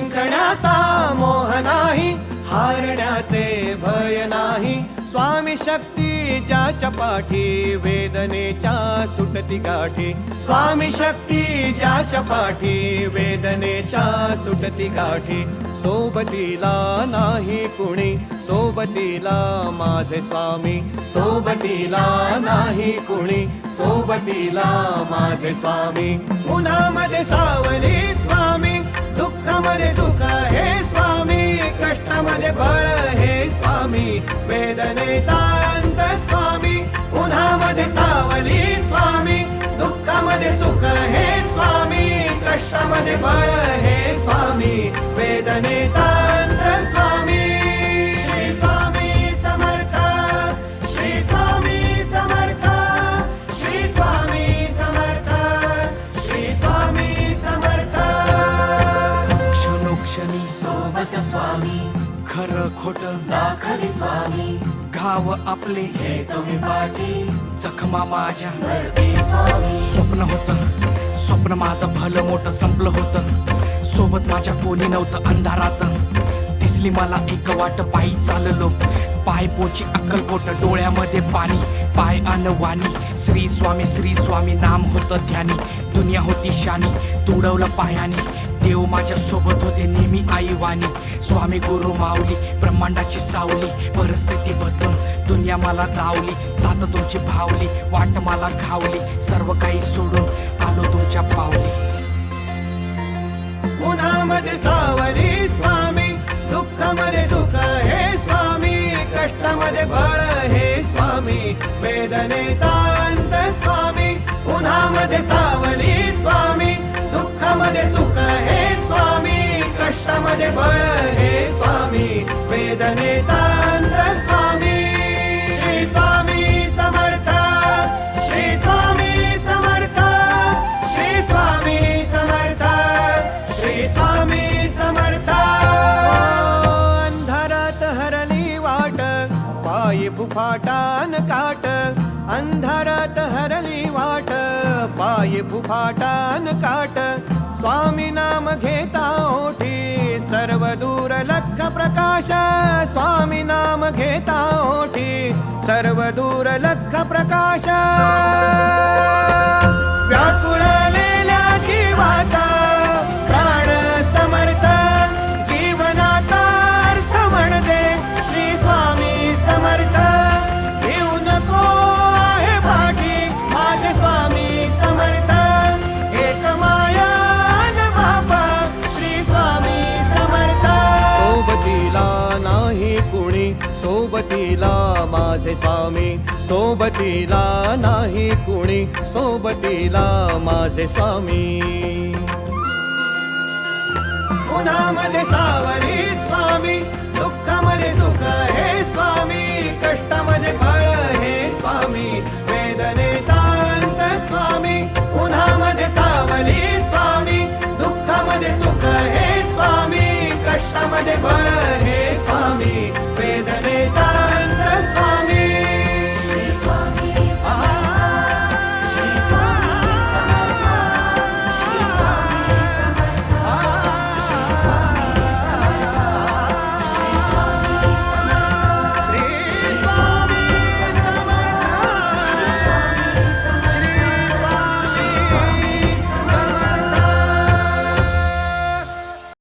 जिंकण्याचा मोह नाही, हारण्याचे भय नाही. स्वामी शक्ती ज्याच्या पाठी, वेदनेच्या सुटती गाठी. स्वामी शक्ती ज्याच्या पाठी, वेदनेच्या सुटती गाठी. सोबतीला नाही कुणी, सोबतीला माझे स्वामी. सोबतीला नाही कुणी, सोबतीला माझे स्वामी. उन्हामध्ये सावली स्वामी, दुःखामध्ये सुख हे स्वामी. कष्टामध्ये बळ हे स्वामी, वेदनेचा अंत स्वामी. उन्हामध्ये सावली स्वामी, दुःखामध्ये सुख हे स्वामी. कष्टामध्ये बळ हे स्वामी, वेदनेचा अंत स्वामी. श्री स्वामी समर्थ, श्री स्वामी समर्थ, श्री स्वामी समर्थ, श्री स्वामी समर्थ. क्षणोक्षणी सोबत स्वामी, खरं खोट दाखवी स्वामी. घाव आपले घेतो मी पाठी, जखमा माझ्या भरते स्वामी. स्वप्न होतं, स्वप्न माझं भलं मोठं संपलं होतं. सोबत माझ्या कोणी नव्हतं अंधारात. दिसली मला एक वाट, पायी चाललो. पाय पोची अक्कलकोट, डोळ्यामध्ये पाणी. पाय अन वाणी, श्री स्वामी नाम होतं ध्यानी. दुनिया होती शानी, तुडवलं पायाने. देव माझ्या सोबत होते नेहमी आई वाणी. स्वामी गुरु माऊली, ब्रह्मांडाची सावली. परिस्थिती बदलून दुनिया मला धावली. साथ तुमची भावली, वाट मला घावली. सर्व काही सोडून आलो तुमच्या पावली. उन्हामध्ये सावली स्वामी, दुःखामध्ये सुख हे स्वामी. कष्टामध्ये बळ हे स्वामी, वेदनेचा अंत स्वामी. उन्हामध्ये सावली स्वामी, दुःखामध्ये सुख हे स्वामी. कष्टामध्ये बळ हे स्वामी, वेदनेचा अंत स्वामी. श्री स्वामी समर्थ, श्री स्वामी समर्थ, श्री स्वामी समर्थ, श्री स्वामी समर्थ. अंधारात हरली वाट, पायी फुफाटान काट. अंधारात हरली वाट, पायी फुफाटान काट. स्वामी नाम घेता ओठी, सर्व दूर लख प्रकाश. स्वामी नाम घेता ओठी, सर्व दूर लख प्रकाश. व्याकुळलेल्या जीवाचा प्राण समर्थ, जीवनाचा अर्थ म्हणजे श्री स्वामी समर्थ. घेऊ नको आहे पाठी, माझे स्वामी समर्थ. एक माया न बापा, श्री स्वामी समर्थ. सोबतीला नाही कुणी, सोबतीला माझे स्वामी. सोबतीला नाही कुणी, सोबतीला माझे स्वामी. उन्हामध्ये सावली स्वामी, दुःखामध्ये सुख हे स्वामी. कष्टामध्ये बळ हे स्वामी, वेदनेचा अंत स्वामी. उन्हामध्ये सावली स्वामी, दुःखामध्ये सुख हे स्वामी. कष्टामध्ये बळ